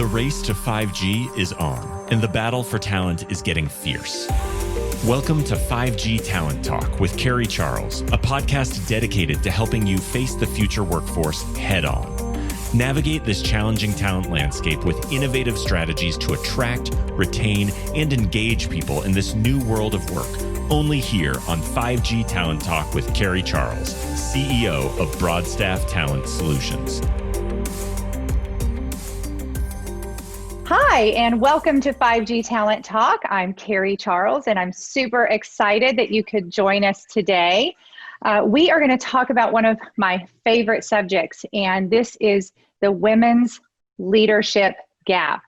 The race to 5G is on, and the battle for talent is getting fierce. Welcome to 5G Talent Talk with Carrie Charles, a podcast dedicated to helping you face the future workforce head on. Navigate this challenging talent landscape with innovative strategies to attract, retain, and engage people in this new world of work. Only here on 5G Talent Talk with Carrie Charles, CEO of Broadstaff Talent Solutions. Hi, and welcome to 5G Talent Talk. I'm Carrie Charles, and I'm super excited that you could join us today. We are going to talk about one of my favorite subjects, and this is the women's leadership gap.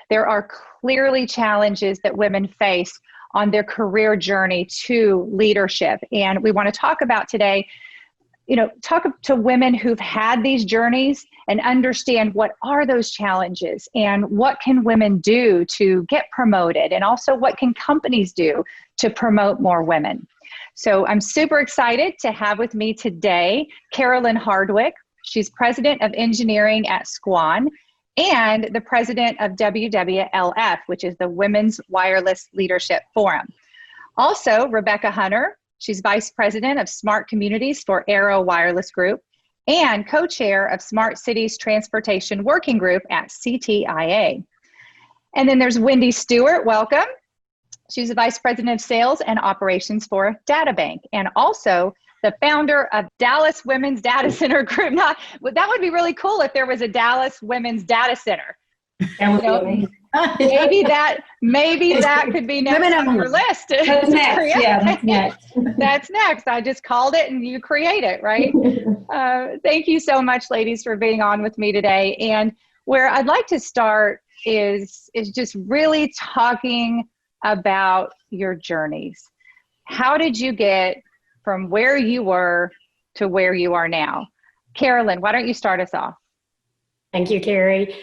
There are clearly challenges that women face on their career journey to leadership, and we want to talk about today, talk to women who've had these journeys and understand what are those challenges and what can women do to get promoted, and also what can companies do to promote more women. So I'm super excited to have with me today Carolyn Hardwick. She's President of Engineering at Squan and the President of WWLF, which is the Women's Wireless Leadership Forum. Also, Rebecca Hunter. She's Vice President of Smart Communities for Aero Wireless Group and co-chair of Smart Cities Transportation Working Group at CTIA. And then there's Wendy Stewart. Welcome. She's the Vice President of Sales and Operations for DataBank, and also the founder of Dallas Women's Data Center Group. That would be really cool if there was a Dallas Women's Data Center. Maybe that could be next on your list. That's next. Yeah, that's next. That's next. I just called it and you create it, right? Thank you so much, ladies, for being on with me today. And where I'd like to start is just really talking about your journeys. How did you get from where you were to where you are now? Carolyn, why don't you start us off? Thank you, Carrie.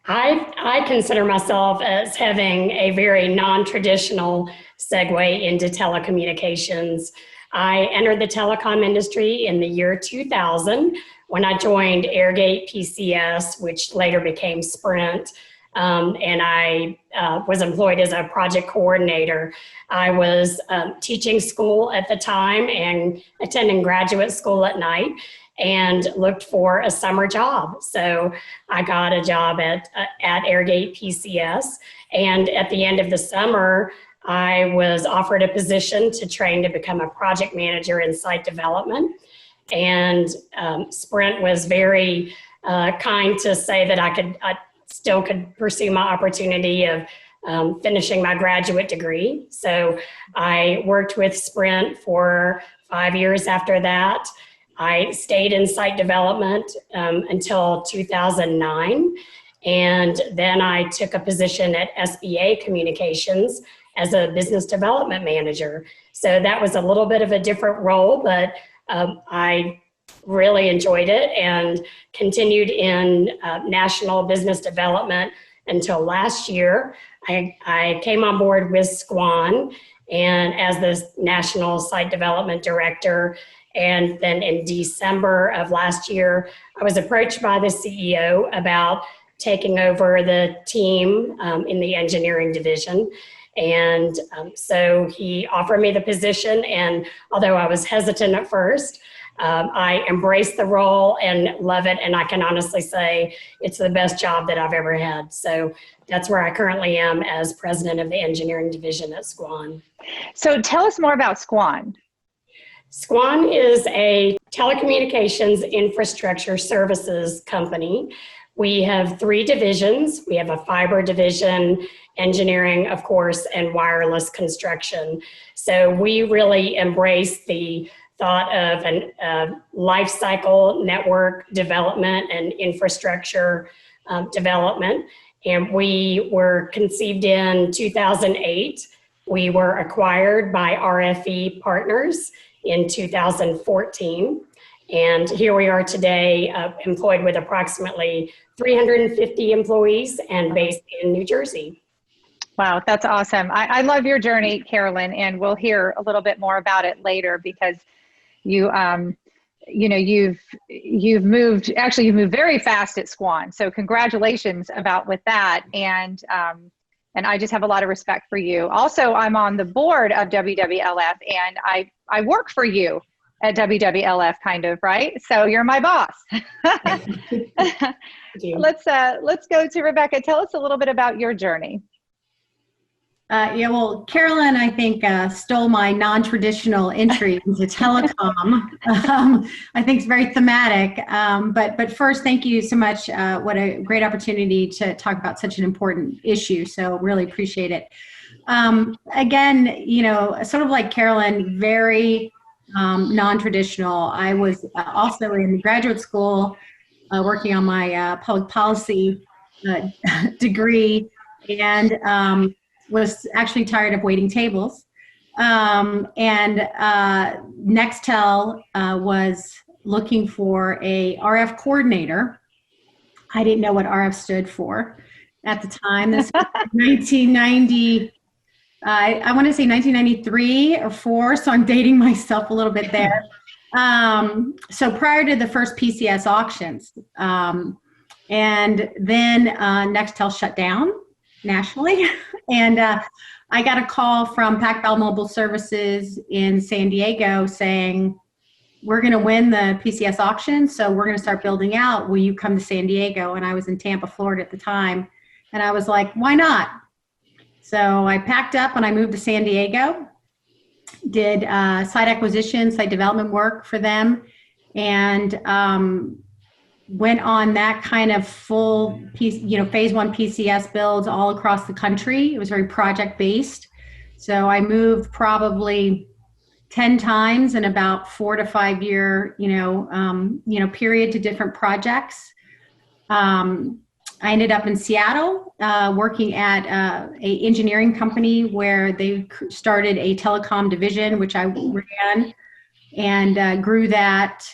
I consider myself as having a very non-traditional segue into telecommunications. I entered the telecom industry in the year 2000 when I joined Airgate PCS, which later became Sprint, and I was employed as a project coordinator. I was teaching school at the time and attending graduate school at night, and looked for a summer job. So I got a job at Airgate PCS. And at the end of the summer, I was offered a position to train to become a project manager in site development. And Sprint was very kind to say that I still could pursue my opportunity of finishing my graduate degree. So I worked with Sprint for 5 years after that. I stayed in site development until 2009, and then I took a position at SBA Communications as a business development manager. So that was a little bit of a different role, but I really enjoyed it and continued in national business development until last year. I came on board with Squan and as the national site development director. And then in December of last year, I was approached by the CEO about taking over the team in the engineering division. And so he offered me the position. And although I was hesitant at first, I embraced the role and love it. And I can honestly say it's the best job that I've ever had. So that's where I currently am as president of the engineering division at Squan. So tell us more about Squan. Squan is a telecommunications infrastructure services company. We have 3 divisions. We have a fiber division, engineering, of course, and wireless construction. So we really embrace the thought of a life cycle network development and infrastructure development. And we were conceived in 2008. We were acquired by RFE Partners in 2014. And here we are today, employed with approximately 350 employees and based in New Jersey. Wow, that's awesome. I love your journey, Carolyn, and we'll hear a little bit more about it later because you you've moved very fast at Squan. So congratulations with that. And I just have a lot of respect for you. Also, I'm on the board of WWLF, and I work for you at WWLF, kind of, right? So you're my boss. Let's go to Rebecca. Tell us a little bit about your journey. Well, Carolyn, I think, stole my non-traditional entry into telecom. I think it's very thematic. But first, thank you so much. What a great opportunity to talk about such an important issue. So really appreciate it. Again, sort of like Carolyn, very non-traditional. I was also in graduate school working on my public policy degree, and was actually tired of waiting tables. And Nextel was looking for a RF coordinator. I didn't know what RF stood for at the time. This was 1990, I want to say 1993 or 4, so I'm dating myself a little bit there. So prior to the first PCS auctions. And then Nextel shut down nationally. And I got a call from Pac Bell Mobile Services in San Diego saying, we're going to win the PCS auction, so we're going to start building out. Will you come to San Diego? And I was in Tampa, Florida at the time. And I was like, why not? So I packed up and I moved to San Diego, did site acquisition, site development work for them, and went on that kind of full piece, phase 1 PCS builds all across the country. It was very project based. So I moved probably 10 times in about 4 to 5 year, period to different projects. I ended up in Seattle working at a engineering company where they started a telecom division, which I ran, and grew that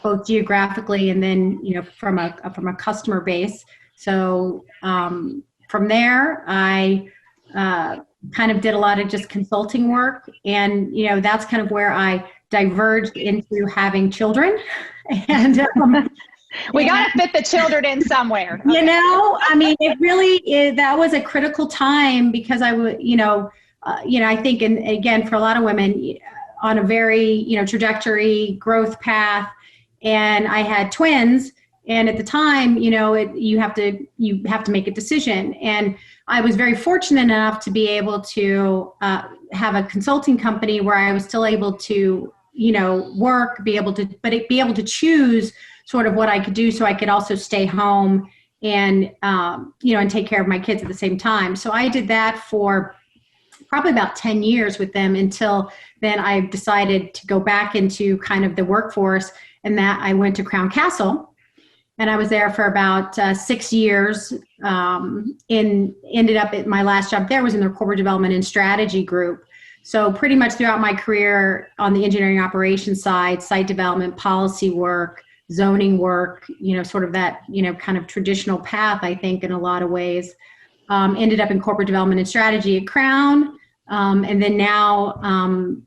both geographically and then, from a customer base. So from there, I kind of did a lot of just consulting work, and that's kind of where I diverged into having children. And we got to fit the children in somewhere. Okay. It really is. That was a critical time because I would, I think, and again, for a lot of women on a very, trajectory growth path. And I had twins, and at the time, you have to make a decision. And I was very fortunate enough to be able to have a consulting company where I was still able to, work, be able to choose sort of what I could do, so I could also stay home and and take care of my kids at the same time. So I did that for probably about 10 years with them, until then I decided to go back into kind of the workforce. And that I went to Crown Castle, and I was there for about 6 years. Ended up at my last job there was in their corporate development and strategy group. So pretty much throughout my career on the engineering operations side, site development, policy work, zoning work, sort of that, kind of traditional path, I think, in a lot of ways. Ended up in corporate development and strategy at Crown, and then now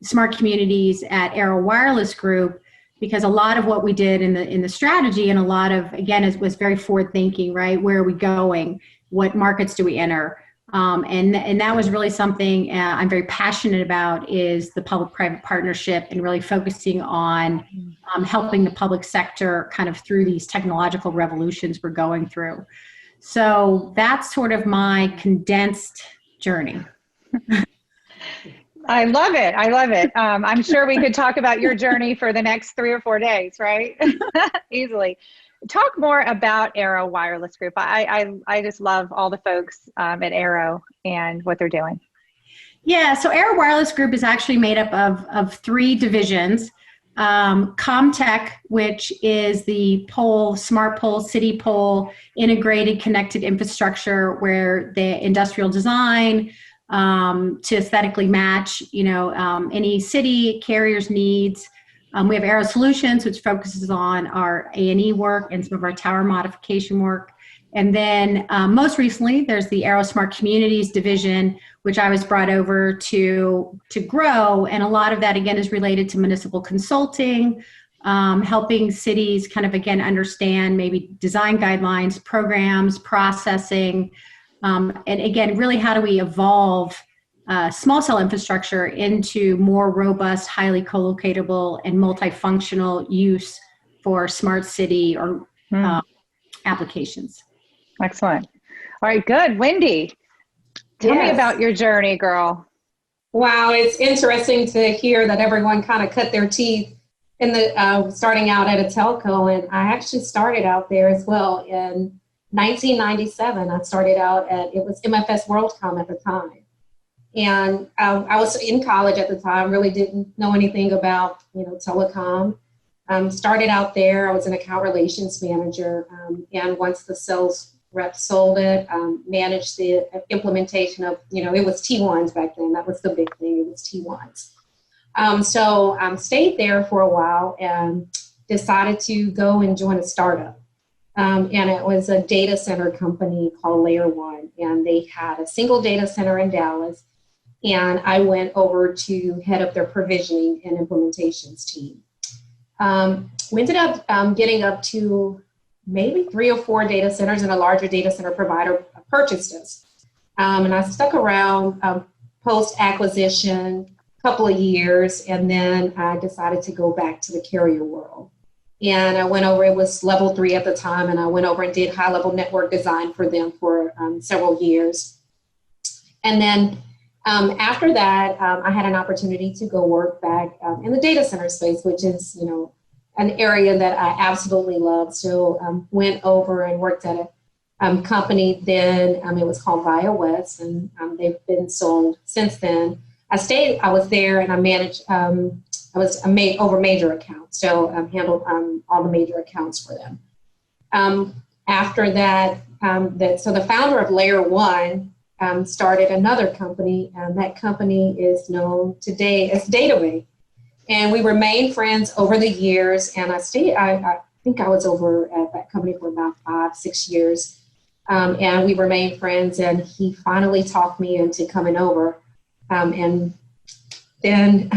smart communities at Aero Wireless Group. Because a lot of what we did in the strategy, and a lot of, again, was very forward thinking, right? Where are we going? What markets do we enter? And that was really something I'm very passionate about, is the public-private partnership, and really focusing on helping the public sector kind of through these technological revolutions we're going through. So that's sort of my condensed journey. I love it. I'm sure we could talk about your journey for the next 3 or 4 days, right? Easily. Talk more about Aero Wireless Group. I just love all the folks at Aero and what they're doing. Yeah, so Aero Wireless Group is actually made up of 3 divisions. Comtech, which is the pole, smart pole, city pole, integrated connected infrastructure, where the industrial design, to aesthetically match, any city carrier's needs. We have Aero Solutions, which focuses on our A&E work and some of our tower modification work. And then most recently, there's the Aero Smart Communities division, which I was brought over to grow. And a lot of that, again, is related to municipal consulting, helping cities kind of, again, understand maybe design guidelines, programs, processing, and again, really how do we evolve small cell infrastructure into more robust, highly co-locatable and multifunctional use for smart city or applications. Excellent. All right, good. Wendy, tell me about your journey, girl. Wow, it's interesting to hear that everyone kind of cut their teeth in the starting out at a telco, and I actually started out there as well. In 1997, I started out it was MFS WorldCom at the time. And I was in college at the time, really didn't know anything about, telecom. Started out there, I was an account relations manager. And once the sales rep sold it, managed the implementation of, it was T1s back then. That was the big thing, it was T1s. So stayed there for a while and decided to go and join a startup. And it was a data center company called Layer 1. And they had a single data center in Dallas. And I went over to head up their provisioning and implementations team. We ended up getting up to maybe 3 or 4 data centers, and a larger data center provider purchased us. And I stuck around post-acquisition a couple of years, and then I decided to go back to the carrier world. And I went over, it was level 3 at the time, and I went over and did high-level network design for them for several years. And then after that, I had an opportunity to go work back in the data center space, which is, an area that I absolutely love. So went over and worked at a company then. It was called Via West, and they've been sold since then. I was there and I managed, I was over major accounts. So handled all the major accounts for them. After that, so the founder of Layer 1 started another company, and that company is known today as DataBank. And we remained friends over the years, and I think I was over at that company for about 5-6 years. And we remained friends, and he finally talked me into coming over. And then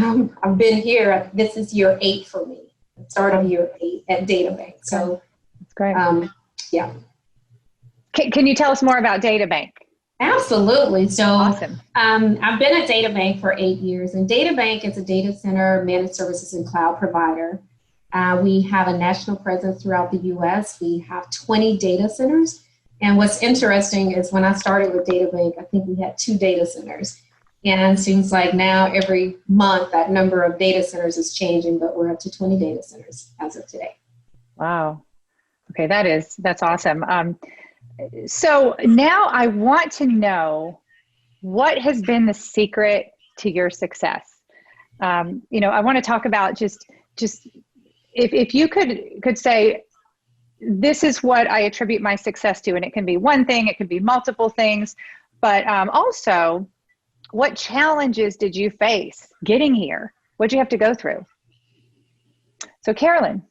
I've been here, this is year 8 for me, start of year 8 at DataBank. So, that's great. Yeah. Can you tell us more about DataBank? Absolutely. So awesome. I've been at DataBank for 8 years, and DataBank is a data center managed services and cloud provider. We have a national presence throughout the U.S. We have 20 data centers. And what's interesting is when I started with DataBank, I think we had 2 data centers. And it seems like now every month that number of data centers is changing, but we're up to 20 data centers as of today. Wow. Okay, that's awesome. So now I want to know, what has been the secret to your success? I want to talk about just if you could say, this is what I attribute my success to, and it can be one thing, it could be multiple things, but also, what challenges did you face getting here? What did you have to go through? So Carolyn,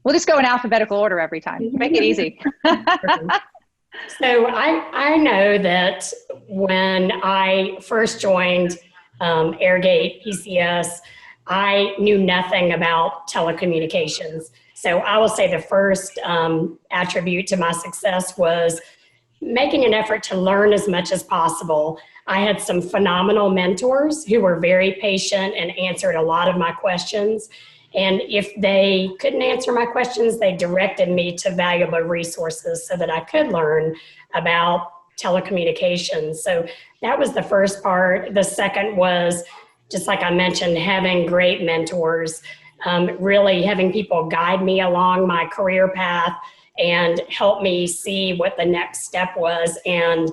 we'll just go in alphabetical order every time. Make it easy. So I know that when I first joined Airgate PCS, I knew nothing about telecommunications. So I will say the first attribute to my success was making an effort to learn as much as possible. I had some phenomenal mentors who were very patient and answered a lot of my questions. And if they couldn't answer my questions, they directed me to valuable resources so that I could learn about telecommunications. So that was the first part. The second was, just like I mentioned, having great mentors, really having people guide me along my career path and help me see what the next step was, and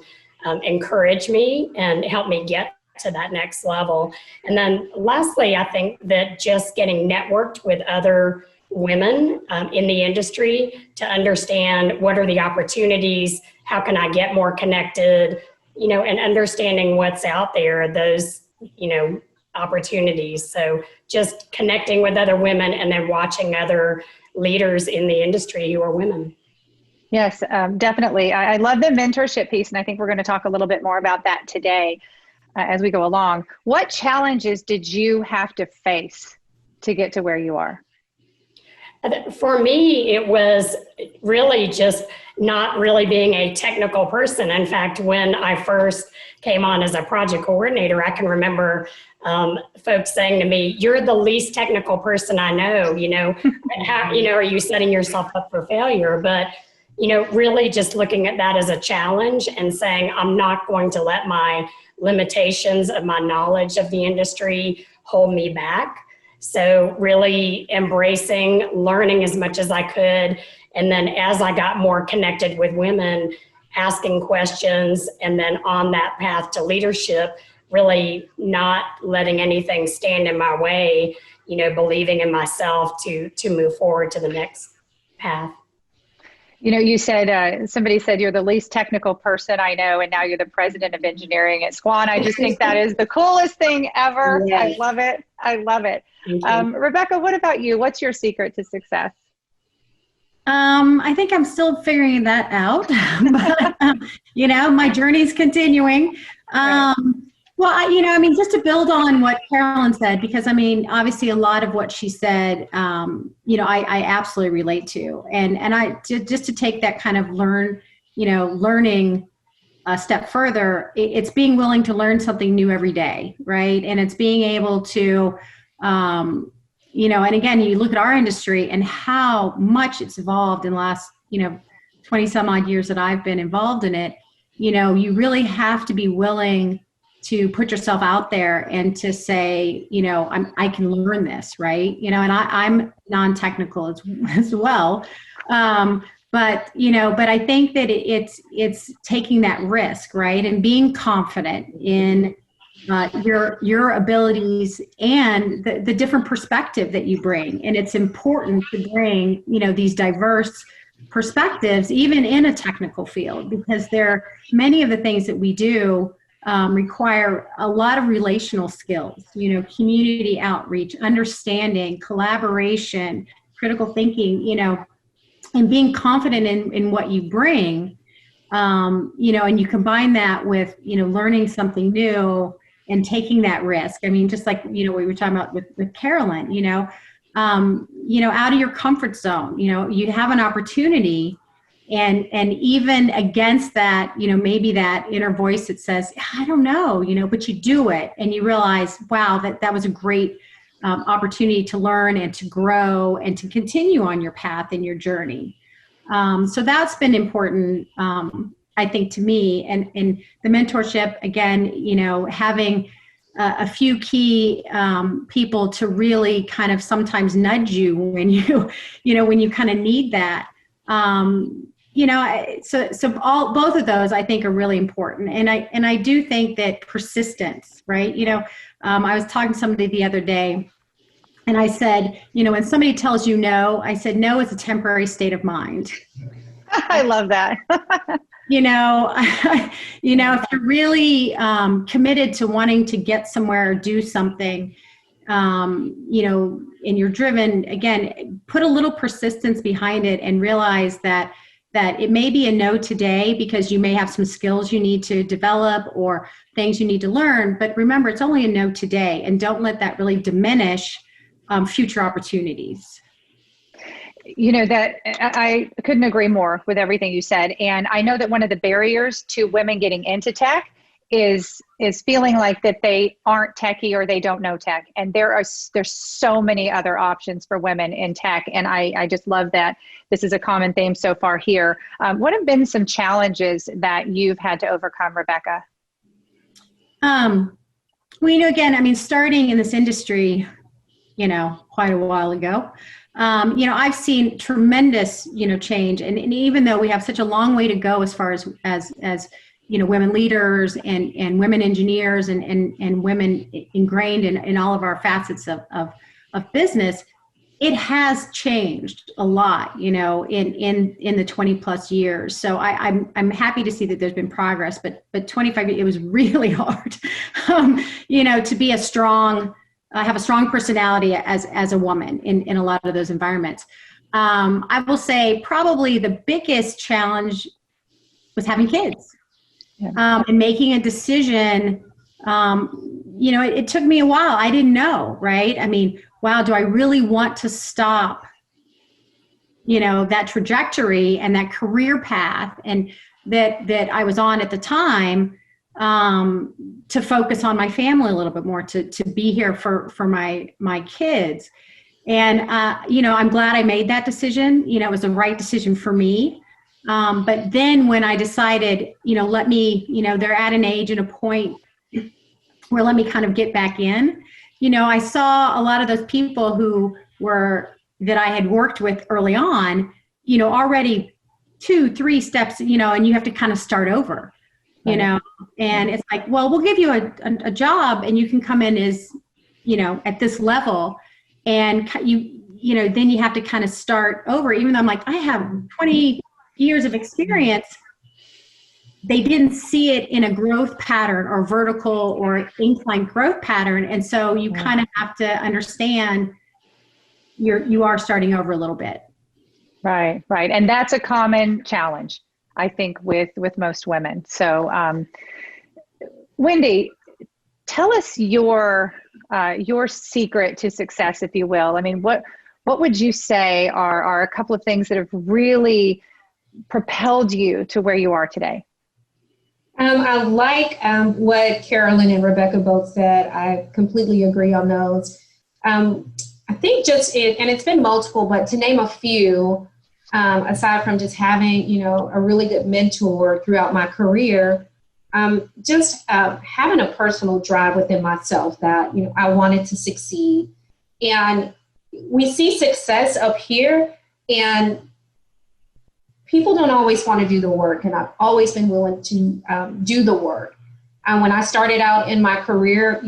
encourage me and help me get to that next level. And then lastly, I think that just getting networked with other women in the industry to understand what are the opportunities, how can I get more connected, and understanding what's out there, those, opportunities. So just connecting with other women and then watching other leaders in the industry who are women. Yes, definitely. I love the mentorship piece, and I think we're going to talk a little bit more about that today as we go along. What challenges did you have to face to get to where you are? For me, it was really just not really being a technical person. In fact, when I first came on as a project coordinator, I can remember folks saying to me, "You're the least technical person I know, how, are you setting yourself up for failure?" But, really just looking at that as a challenge and saying, I'm not going to let my limitations of my knowledge of the industry hold me back. So really embracing, learning as much as I could. And then as I got more connected with women, asking questions, and then on that path to leadership, really not letting anything stand in my way, believing in myself to move forward to the next path. You said, somebody said you're the least technical person I know, and now you're the president of engineering at Squan. I just think that is the coolest thing ever. Yes. I love it. I love it. Rebecca, what about you? What's your secret to success? I think I'm still figuring that out, but, my journey's continuing. Right. Well, just to build on what Carolyn said, because obviously a lot of what she said, I absolutely relate to, and I just to take that kind of learning a step further, it's being willing to learn something new every day, right? And it's being able to, and again, you look at our industry and how much it's evolved in the last, 20 some odd years that I've been involved in it. You really have to be willing to put yourself out there and to say, I can learn this, right? And I'm non-technical as well. But I think that it's taking that risk, right? And being confident in your abilities and the different perspective that you bring. And it's important to bring, these diverse perspectives, even in a technical field, because many of the things that we do require a lot of relational skills, community outreach, understanding, collaboration, critical thinking, and being confident in what you bring, and you combine that with, learning something new and taking that risk. Just like, we were talking about with Carolyn, out of your comfort zone, you have an opportunity. And even against that, maybe that inner voice that says, I don't know, but you do it and you realize, wow, that was a great opportunity to learn and to grow and to continue on your path and your journey. So that's been important, I think, to me. And the mentorship, again, having a few key people to really kind of sometimes nudge you when you kind of need that. So both of those I think are really important. And I do think that persistence, right? I was talking to somebody the other day and I said, when somebody tells you no, I said, no is a temporary state of mind. I love that. If you're really committed to wanting to get somewhere or do something, and you're driven, again, put a little persistence behind it and realize that it may be a no today because you may have some skills you need to develop or things you need to learn, but remember, it's only a no today, and don't let that really diminish future opportunities. That I couldn't agree more with everything you said. And I know that one of the barriers to women getting into tech is feeling like that they aren't techie or they don't know tech. And there's so many other options for women in tech. And I just love that this is a common theme so far here. What have been some challenges that you've had to overcome, Rebecca? Again, starting in this industry, quite a while ago, I've seen tremendous, change. And even though we have such a long way to go as far as women leaders and women engineers and women ingrained in all of our facets of business, it has changed a lot, in the 20 plus years. So I'm happy to see that there's been progress, but 25, it was really hard, to be have a strong personality as a woman in a lot of those environments. I will say probably the biggest challenge was having kids. Yeah. And making a decision, it took me a while. I didn't know, right? Wow, do I really want to stop that trajectory and that career path and that I was on at the time, to focus on my family a little bit more, to be here for my kids. And, I'm glad I made that decision. It was the right decision for me. But then when I decided, let me, they're at an age and a point where let me kind of get back in, I saw a lot of those people that I had worked with early on, already 2-3 steps, and you have to kind of start over, and it's like, well, we'll give you a job and you can come in as, at this level, and then you have to kind of start over. Even though I'm like, I have 20 years of experience, they didn't see it in a growth pattern or vertical or incline growth pattern. And so you kind of have to understand you are starting over a little bit. Right. And that's a common challenge, I think, with most women. So, Wendy, tell us your secret to success, if you will. I mean, what would you say are a couple of things that have really propelled you to where you are today? I like what Carolyn and Rebecca both said. I completely agree on those. I think and it's been multiple, but to name a few, aside from just having, a really good mentor throughout my career, just having a personal drive within myself that, I wanted to succeed. And we see success up here, and people don't always want to do the work. And I've always been willing to do the work. And when I started out in my career,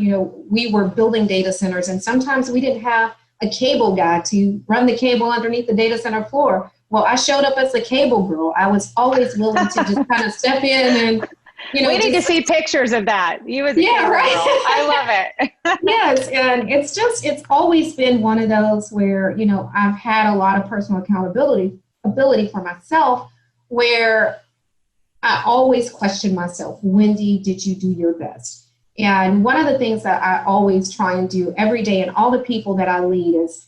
we were building data centers, and sometimes we didn't have a cable guy to run the cable underneath the data center floor. Well, I showed up as the cable girl. I was always willing to just kind of step in and, we need to see pictures of that. You as a cable girl. I love it. Yes. And it's always been one of those where, I've had a lot of personal ability for myself, where I always question myself, Wendy, did you do your best? And one of the things that I always try and do every day, and all the people that I lead, is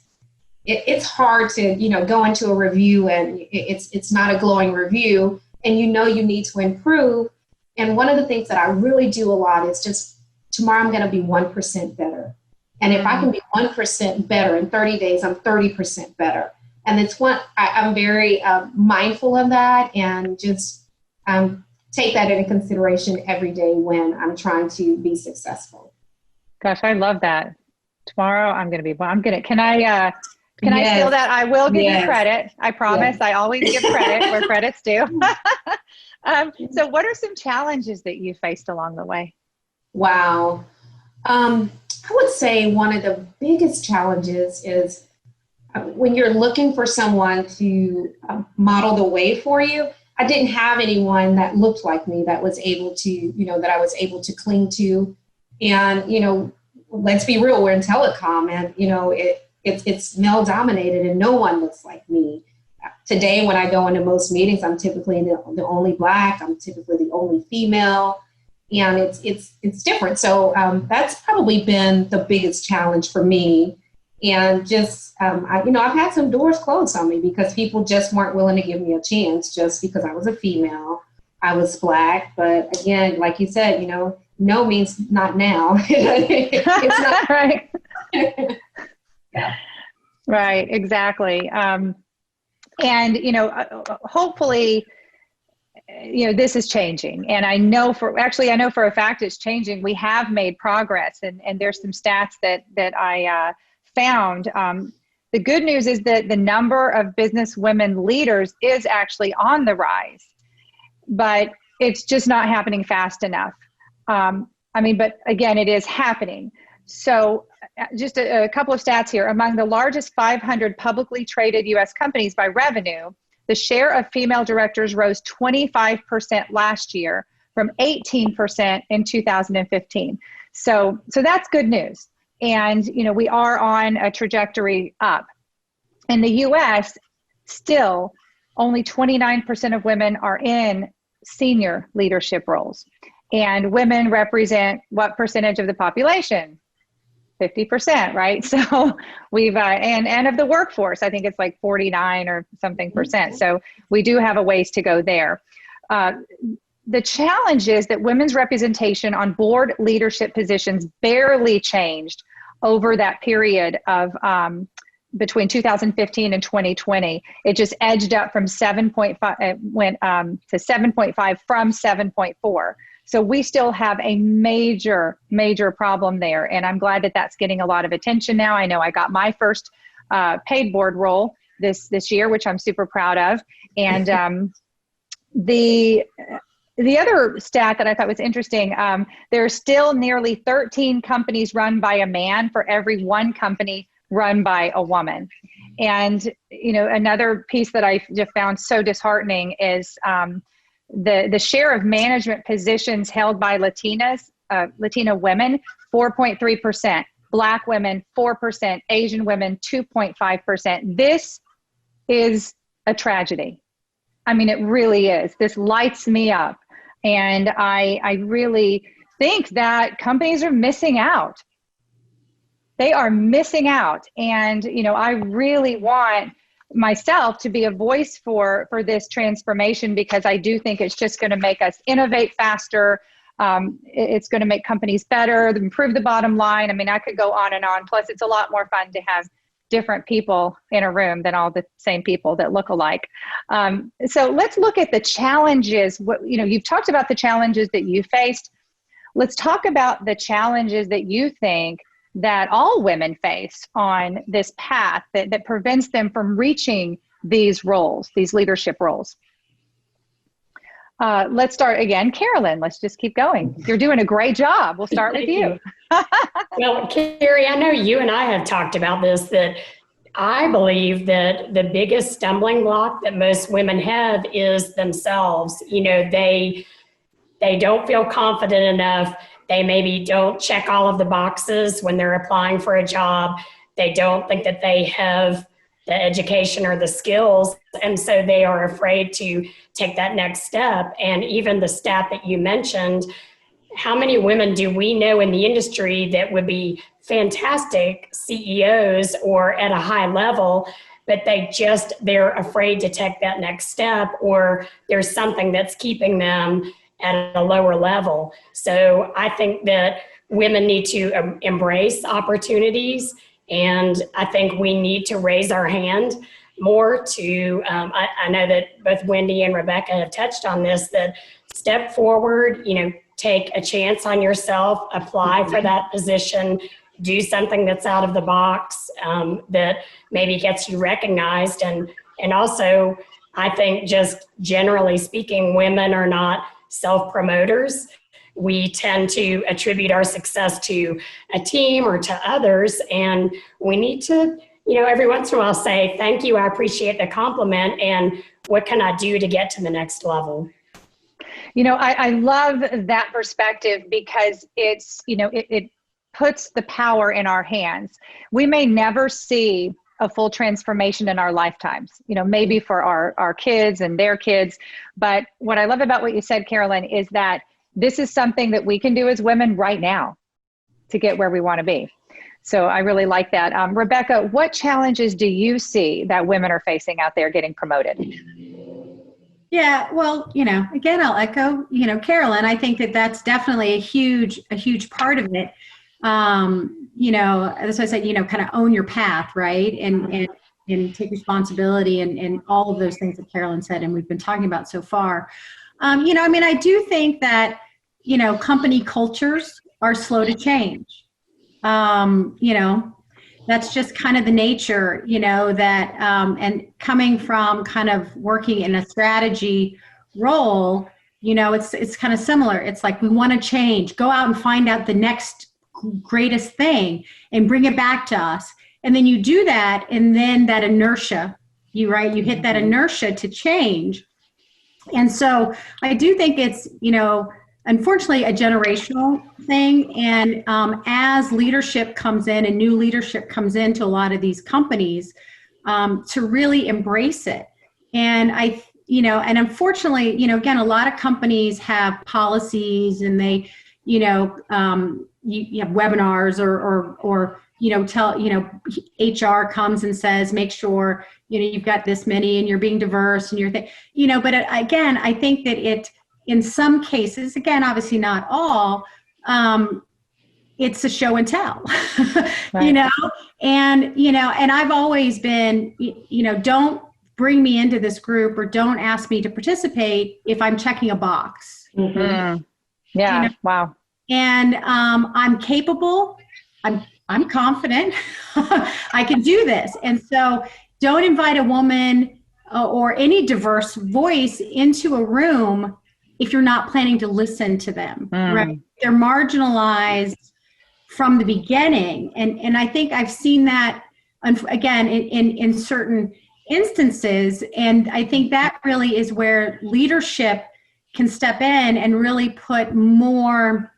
it's hard to, go into a review and it's not a glowing review, and you need to improve. And one of the things that I really do a lot is just, tomorrow I'm going to be 1% better. And if I can be 1% better in 30 days, I'm 30% better. And it's I'm very mindful of that, and just take that into consideration every day when I'm trying to be successful. Gosh, I love that. Tomorrow can I steal that? I will give you credit. I promise. Yes. I always give credit where credit's due. So what are some challenges that you faced along the way? Wow. I would say one of the biggest challenges is when you're looking for someone to model the way for you. I didn't have anyone that looked like me that was able to, that I was able to cling to. And, let's be real, we're in telecom, and, it's male dominated, and no one looks like me. Today, when I go into most meetings, I'm typically the only Black, I'm typically the only female, and it's different. So that's probably been the biggest challenge for me. And just, I've had some doors closed on me because people just weren't willing to give me a chance just because I was a female, I was Black. But again, like you said, no means not now. It's not right. Yeah. Right, exactly. And, hopefully, this is changing. And I know for a fact it's changing. We have made progress, and there's some stats that I found. The good news is that the number of business women leaders is actually on the rise, but it's just not happening fast enough. But again, it is happening. So just a couple of stats here. Among the largest 500 publicly traded U.S. companies by revenue, the share of female directors rose 25% last year from 18% in 2015. So that's good news. And, we are on a trajectory up. In the U.S., still, only 29% of women are in senior leadership roles. And women represent what percentage of the population? 50%, right? So we've, and of the workforce, I think it's like 49 or something percent. So we do have a ways to go there. The challenge is that women's representation on board leadership positions barely changed over that period of between 2015 and 2020. It just edged up from 7.5, it went to 7.5 from 7.4. So we still have a major, major problem there. And I'm glad that that's getting a lot of attention now. I know I got my first paid board role this year, which I'm super proud of. And the other stat that I thought was interesting, there's still nearly 13 companies run by a man for every one company run by a woman. And, you know, another piece that I just found so disheartening is the share of management positions held by Latina women, 4.3%, Black women, 4%, Asian women, 2.5%. This is a tragedy. I mean, it really is. This lights me up. And I really think that companies are missing out. They are missing out. And, you know, I really want myself to be a voice for this transformation, because I do think it's just going to make us innovate faster. It's going to make companies better, improve the bottom line. I mean, I could go on and on. Plus, it's a lot more fun to have different people in a room than all the same people that look alike. So let's look at the challenges. You know, you've talked about the challenges that you faced. Let's talk about the challenges that you think that all women face on this path that prevents them from reaching these roles, these leadership roles. Let's start again. Carolyn, let's just keep going. You're doing a great job. We'll start with you. Well, Carrie, I know you and I have talked about this, that I believe that the biggest stumbling block that most women have is themselves. You know, they don't feel confident enough. They maybe don't check all of the boxes when they're applying for a job. They don't think that they have the education or the skills. And so they are afraid to take that next step. And even the stat that you mentioned, how many women do we know in the industry that would be fantastic CEOs or at a high level, but they're afraid to take that next step, or there's something that's keeping them at a lower level. So I think that women need to embrace opportunities, and I think we need to raise our hand more to, I know that both Wendy and Rebecca have touched on this, that step forward, you know, take a chance on yourself, apply for that position, do something that's out of the box, that maybe gets you recognized. And also, I think just generally speaking, women are not self-promoters. We tend to attribute our success to a team or to others, and we need to, you know, every once in a while say, thank you, I appreciate the compliment, and what can I do to get to the next level? You know, I love that perspective, because it's, you know, it puts the power in our hands. We may never see a full transformation in our lifetimes, you know, maybe for our kids and their kids. But what I love about what you said, Carolyn, is that this is something that we can do as women right now to get where we want to be. So I really like that. Rebecca, what challenges do you see that women are facing out there getting promoted? Yeah, well, you know, again, I'll echo, you know, Carolyn, I think that that's definitely a huge part of it. You know, as I said, you know, kind of own your path, right? And take responsibility and all of those things that Carolyn said, and we've been talking about so far. You know, I mean, I do think that, you know, company cultures are slow to change. You know, that's just kind of the nature, you know, that, and coming from kind of working in a strategy role, you know, it's kind of similar. It's like, we want to change, go out and find out the next greatest thing and bring it back to us. And then you do that, and then that inertia, you hit that inertia to change. And so I do think it's, you know, unfortunately a generational thing. And as leadership comes in and new leadership comes into a lot of these companies, to really embrace it. And you know, and unfortunately, you know, again, a lot of companies have policies, and they, you know, you have webinars or HR comes and says, make sure, you've got this many and you're being diverse and but again, I think that in some cases, again, obviously not all, it's a show and tell, Right. and I've always been, don't bring me into this group or don't ask me to participate if I'm checking a box. Mm-hmm. Yeah. Wow. And I'm capable. I'm confident. I can do this. And so don't invite a woman or any diverse voice into a room if you're not planning to listen to them, right? They're marginalized from the beginning. And I think I've seen that, again, in certain instances. And I think that really is where leadership can step in and really put more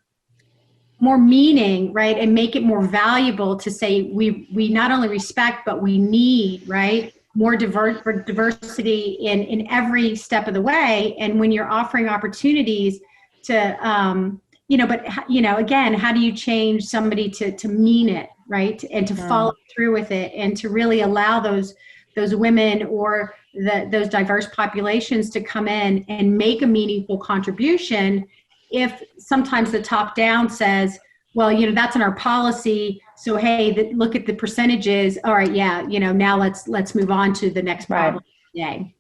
meaning, right? And make it more valuable to say we not only respect, but we need, right? More diversity in every step of the way. And when you're offering opportunities to, again, how do you change somebody to mean it, right? And to follow through with it and to really allow those women or those diverse populations to come in and make a meaningful contribution. If sometimes the top down says, well, that's in our policy, so hey, look at the percentages. All right, yeah, now let's move on to the next problem today.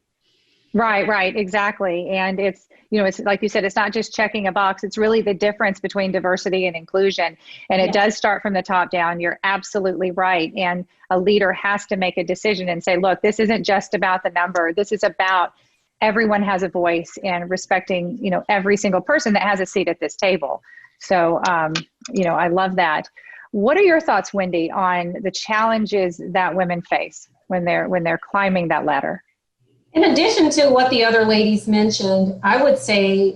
Right, exactly. And it's like you said, it's not just checking a box. It's really the difference between diversity and inclusion. And it does start from the top down. You're absolutely right. And a leader has to make a decision and say, look, this isn't just about the number. This is about everyone has a voice and respecting, every single person that has a seat at this table. So, I love that. What are your thoughts, Wendy, on the challenges that women face when they're climbing that ladder? In addition to what the other ladies mentioned, I would say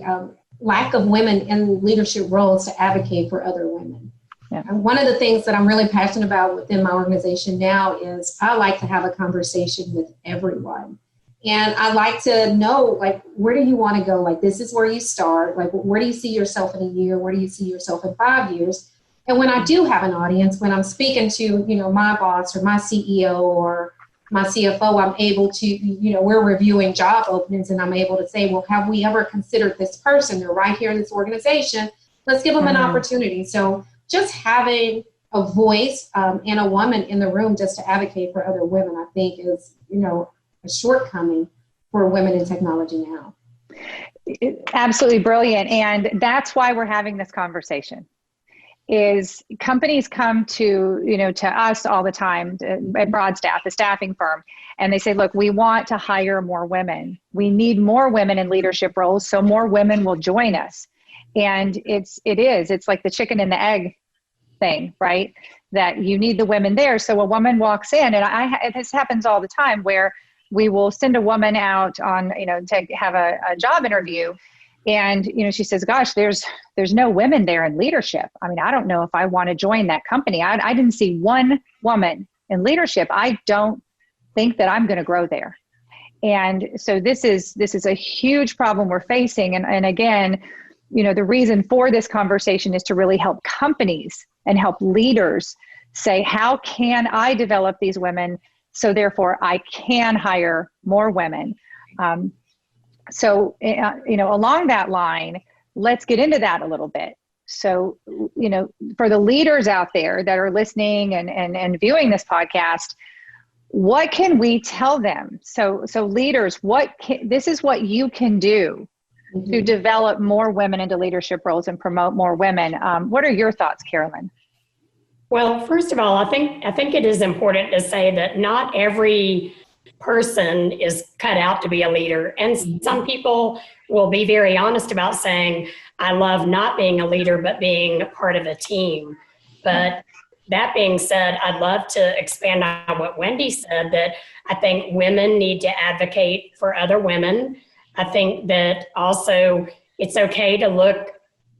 lack of women in leadership roles to advocate for other women. Yeah. And one of the things that I'm really passionate about within my organization now is I like to have a conversation with everyone. And I like to know, where do you want to go? This is where you start. Where do you see yourself in a year? Where do you see yourself in 5 years? And when I do have an audience, when I'm speaking to, my boss or my CEO or my CFO, I'm able to, we're reviewing job openings and I'm able to say, well, have we ever considered this person? They're right here in this organization. Let's give them an opportunity. So just having a voice and a woman in the room just to advocate for other women, I think is, a shortcoming for women in technology now. Absolutely brilliant. And that's why we're having this conversation. Is companies come to us all the time at Broadstaff, the staffing firm, and they say, look, we want to hire more women. We need more women in leadership roles so more women will join us. And it's like the chicken and the egg thing, right? That you need the women there. So a woman walks in, and this happens all the time where we will send a woman out on, to have a job interview. And, she says, gosh, there's no women there in leadership. I mean, I don't know if I want to join that company. I didn't see one woman in leadership. I don't think that I'm going to grow there. And so this is a huge problem we're facing. And again, the reason for this conversation is to really help companies and help leaders say, how can I develop these women? So therefore I can hire more women. So, along that line, let's get into that a little bit. So, for the leaders out there that are listening and viewing this podcast, what can we tell them? So leaders, this is what you can do to develop more women into leadership roles and promote more women. What are your thoughts, Carolyn? Well, first of all, I think it is important to say that not every person is cut out to be a leader. And some people will be very honest about saying, I love not being a leader, but being part of a team. But that being said, I'd love to expand on what Wendy said, that I think women need to advocate for other women. I think that also it's okay to look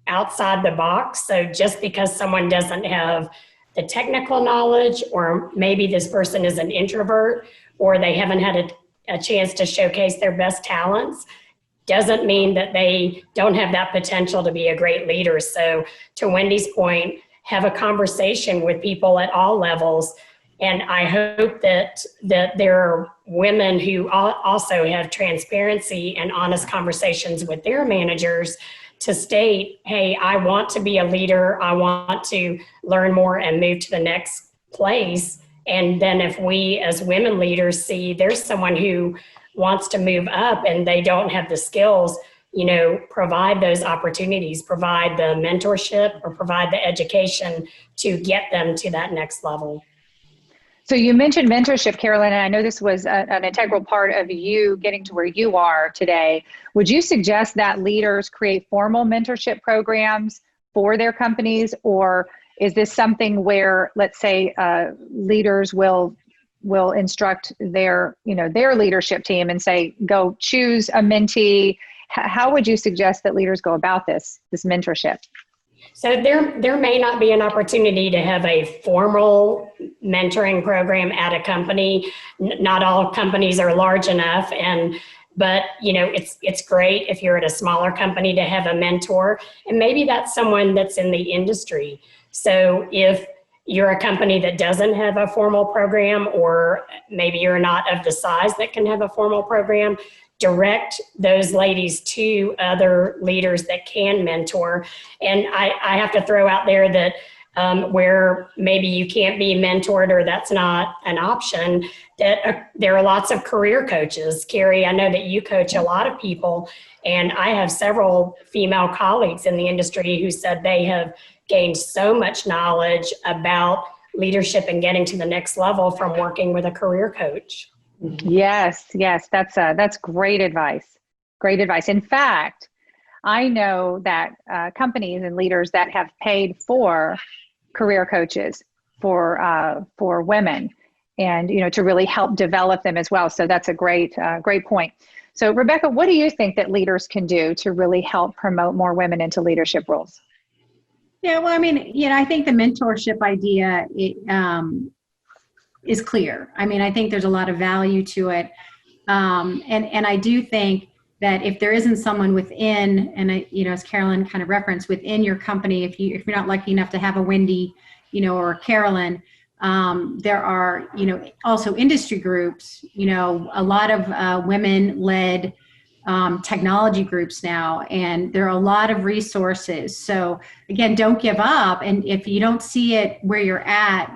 outside the box. So just because someone doesn't have the technical knowledge, or maybe this person is an introvert, or they haven't had a chance to showcase their best talents, doesn't mean that they don't have that potential to be a great leader. So to Wendy's point, have a conversation with people at all levels. And I hope that there are women who also have transparency and honest conversations with their managers to state, hey, I want to be a leader. I want to learn more and move to the next place. And then if we as women leaders see there's someone who wants to move up and they don't have the skills, provide those opportunities, provide the mentorship or provide the education to get them to that next level. So you mentioned mentorship, Carolyn, and I know this was an integral part of you getting to where you are today. Would you suggest that leaders create formal mentorship programs for their companies, or is this something where, let's say, leaders will instruct their leadership team and say, go choose a mentee? How would you suggest that leaders go about this mentorship? So there may not be an opportunity to have a formal mentoring program at a company. Not all companies are large enough, but it's great if you're at a smaller company to have a mentor, and maybe that's someone that's in the industry. So if you're a company that doesn't have a formal program, or maybe you're not of the size that can have a formal program, direct those ladies to other leaders that can mentor. And I have to throw out there that where maybe you can't be mentored or that's not an option, that there are lots of career coaches. Carrie, I know that you coach a lot of people, and I have several female colleagues in the industry who said they have gained so much knowledge about leadership and getting to the next level from working with a career coach. Yes, that's great advice. Great advice. In fact, I know that companies and leaders that have paid for career coaches for women, and to really help develop them as well. So that's a great point. So Rebecca, what do you think that leaders can do to really help promote more women into leadership roles? Yeah, well, I think the mentorship idea is clear. I think there's a lot of value to it. And I do think that if there isn't someone within, and as Carolyn kind of referenced, within your company, if you're not lucky enough to have a Wendy, or a Carolyn, there are, also industry groups, a lot of women-led technology groups now, and there are a lot of resources. So again, don't give up. And if you don't see it where you're at,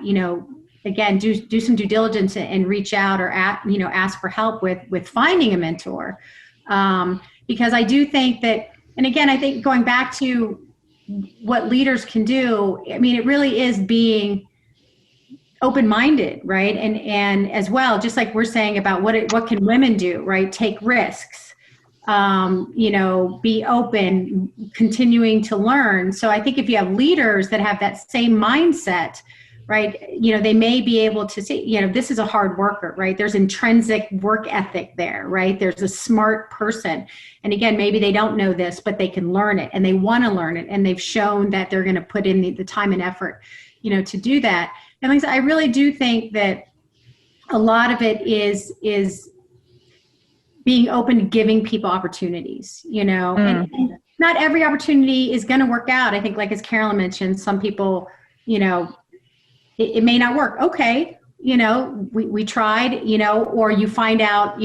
again, do some due diligence and reach out, or ask for help with finding a mentor. Because I do think that, and again, I think going back to what leaders can do, it really is being open-minded, right? And as well, just like we're saying about what can women do, right? Take risks, be open, continuing to learn. So I think if you have leaders that have that same mindset, right, they may be able to see, this is a hard worker, right? There's intrinsic work ethic there, right? There's a smart person. And again, maybe they don't know this, but they can learn it and they want to learn it. And they've shown that they're going to put in the time and effort, to do that. And like I said, I really do think that a lot of it is being open to giving people opportunities, and not every opportunity is going to work out. I think, like as Carolyn mentioned, some people, it may not work. Okay. We tried, or you find out,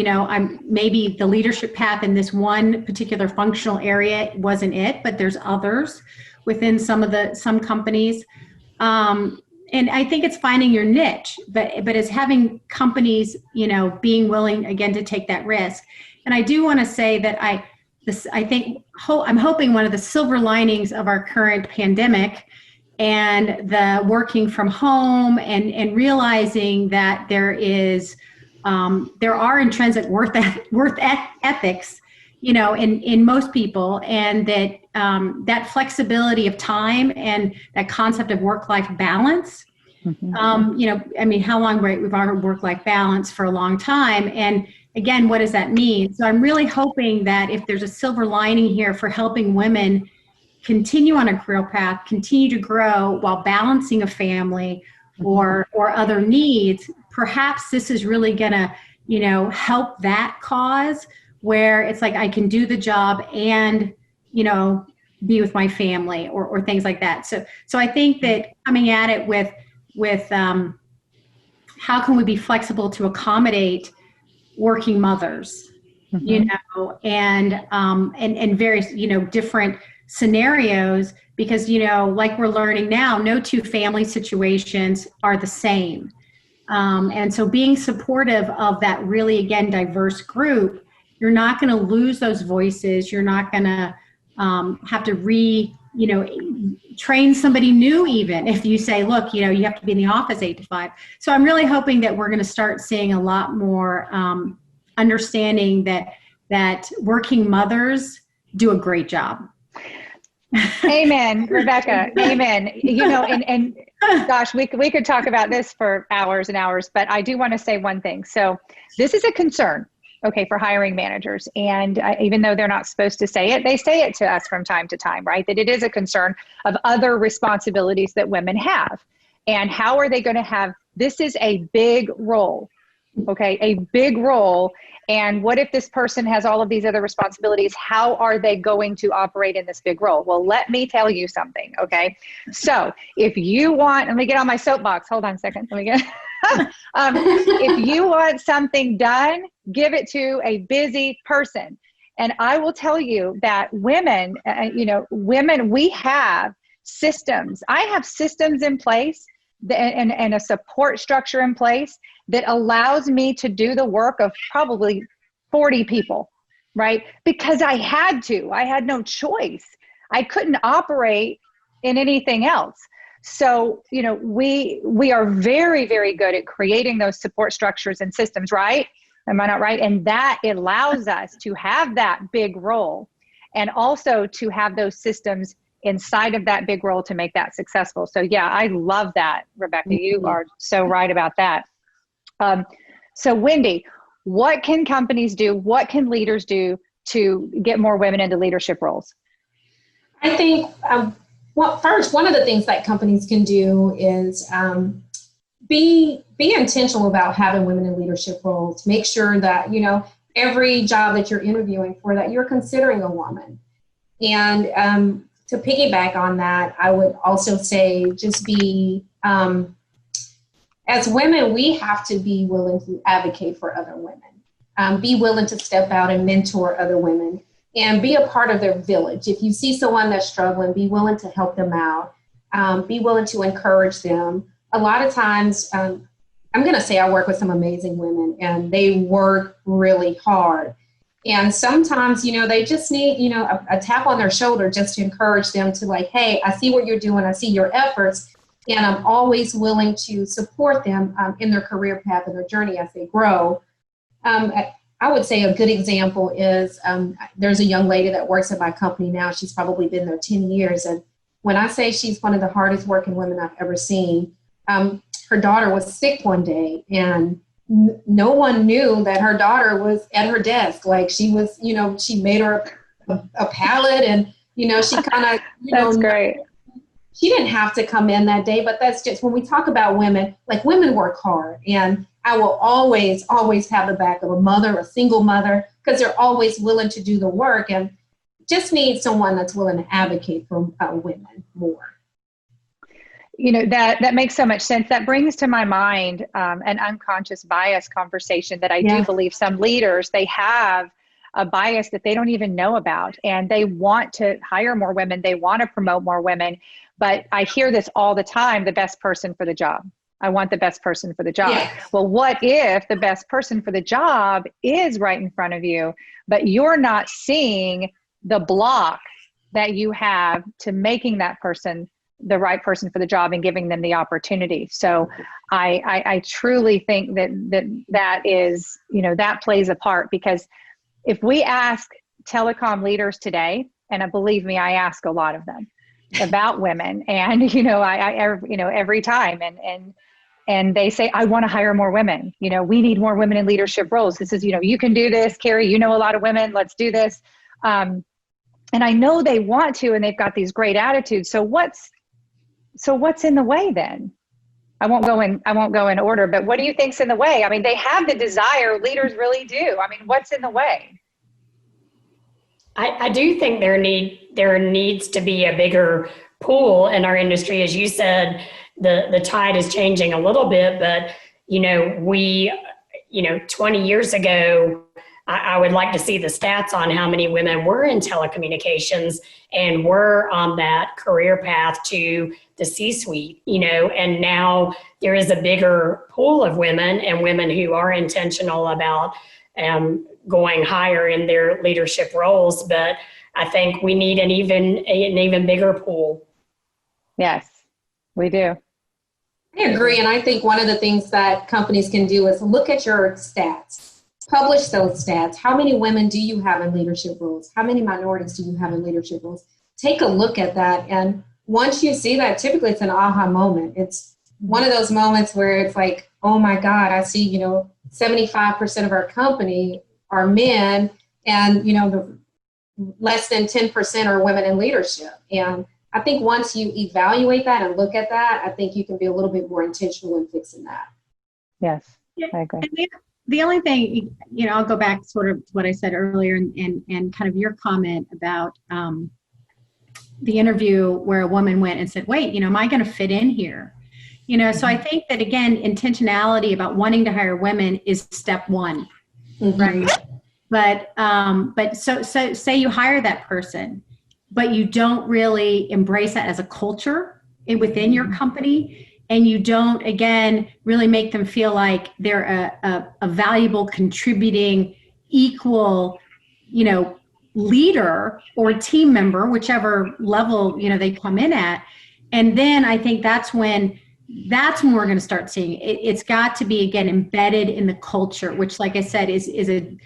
maybe the leadership path in this one particular functional area wasn't it, but there's others within some companies. And I think it's finding your niche, but it's having companies, being willing again to take that risk. And I do want to say that I'm hoping one of the silver linings of our current pandemic and the working from home and realizing that there are intrinsic worth ethics, in most people, and that that flexibility of time and that concept of work-life balance. Mm-hmm. How long, right? We've had work-life balance for a long time. And again, what does that mean? So I'm really hoping that if there's a silver lining here for helping women continue on a career path, continue to grow while balancing a family or other needs, perhaps this is really gonna, help that cause where it's like I can do the job and, be with my family or things like that. So I think that coming at it with how can we be flexible to accommodate working mothers, you know, and various, you know, different scenarios, because, you know, like we're learning now, no two family situations are the same. And so being supportive of that really, again, diverse group, you're not going to lose those voices. You're not going to have to train somebody new, even if you say, look, you know, you have to be in the office 8 to 5. So I'm really hoping that we're going to start seeing a lot more understanding that working mothers do a great job. Amen, Rebecca. Amen. You know, and gosh, we could talk about this for hours and hours, but I do want to say one thing. So this is a concern, okay, for hiring managers. And even though they're not supposed to say it, they say it to us from time to time, right? That it is a concern of other responsibilities that women have. And how are they going to have, this is a big role, okay, a big role. And what if this person has all of these other responsibilities? How are they going to operate in this big role? Well, let me tell you something, okay? So if you want, let me get on my soapbox. Hold on a second. Let me get, if you want something done, give it to a busy person. And I will tell you that women, we have systems. I have systems in place and a support structure in place that allows me to do the work of probably 40 people, right? Because I had no choice. I couldn't operate in anything else. So, you know, we are very, very good at creating those support structures and systems, right? Am I not right? And that allows us to have that big role and also to have those systems inside of that big role to make that successful. So yeah, I love that, Rebecca. You are so right about that. So Wendy, what can companies do? What can leaders do to get more women into leadership roles? I think, first, one of the things that companies can do is be intentional about having women in leadership roles. Make sure that, you know, every job that you're interviewing for, that you're considering a woman. And to piggyback on that, I would also say just be, as women, we have to be willing to advocate for other women, be willing to step out and mentor other women and be a part of their village. If you see someone that's struggling, be willing to help them out, be willing to encourage them. A lot of times, I'm going to say I work with some amazing women and they work really hard. And sometimes, you know, they just need, you know, a tap on their shoulder just to encourage them to like, hey, I see what you're doing. I see your efforts. And I'm always willing to support them in their career path and their journey as they grow. I would say a good example is there's a young lady that works at my company now. She's probably been there 10 years. And when I say she's one of the hardest working women I've ever seen, her daughter was sick one day and no one knew that her daughter was at her desk. Like she was, you know, she made her a pallet and, you know, she kind of, That's great. She didn't have to come in that day, but that's just when we talk about women, like women work hard. And I will always, always have the back of a mother, a single mother, because they're always willing to do the work and just need someone that's willing to advocate for women more. You know, that makes so much sense. That brings to my mind an unconscious bias conversation that I do believe some leaders, they have a bias that they don't even know about. And they want to hire more women. They want to promote more women. But I hear this all the time, the best person for the job. I want the best person for the job. Yes. Well, what if the best person for the job is right in front of you, but you're not seeing the block that you have to making that person the right person for the job and giving them the opportunity. So I truly think that is, you know, that plays a part, because if we ask telecom leaders today, and believe me, I ask a lot of them about women, and, you know, I you know, every time and they say, I want to hire more women. You know, we need more women in leadership roles. This is, you know, you can do this, Carrie, you know, a lot of women, let's do this. And I know they want to, and they've got these great attitudes. So what's in the way then? I won't go in order, but what do you think's in the way? I mean, they have the desire, leaders really do. I mean, what's in the way? I do think there needs to be a bigger pool in our industry. As you said, the tide is changing a little bit, but 20 years ago, I would like to see the stats on how many women were in telecommunications and were on that career path to the C-suite, and now there is a bigger pool of women and women who are intentional about going higher in their leadership roles. But I think we need an even bigger pool. Yes, we do. I agree. And I think one of the things that companies can do is look at your stats, publish those stats. How many women do you have in leadership roles? How many minorities do you have in leadership roles? Take a look at that. And once you see that, typically it's an aha moment. It's one of those moments where it's like, oh my God, I see, 75% of our company are men, and, the less than 10% are women in leadership. And I think once you evaluate that and look at that, I think you can be a little bit more intentional in fixing that. Yes, I agree. The only thing, I'll go back sort of to what I said earlier and kind of your comment about the interview where a woman went and said, wait, am I going to fit in here? So I think that, again, intentionality about wanting to hire women is step one, right? But so say you hire that person, but you don't really embrace that as a culture within your company, and you don't, again, really make them feel like they're a valuable, contributing, equal, leader or team member, whichever level, they come in at. And then I think that's when we're going to start seeing it. It's got to be, again, embedded in the culture, which, like I said, is a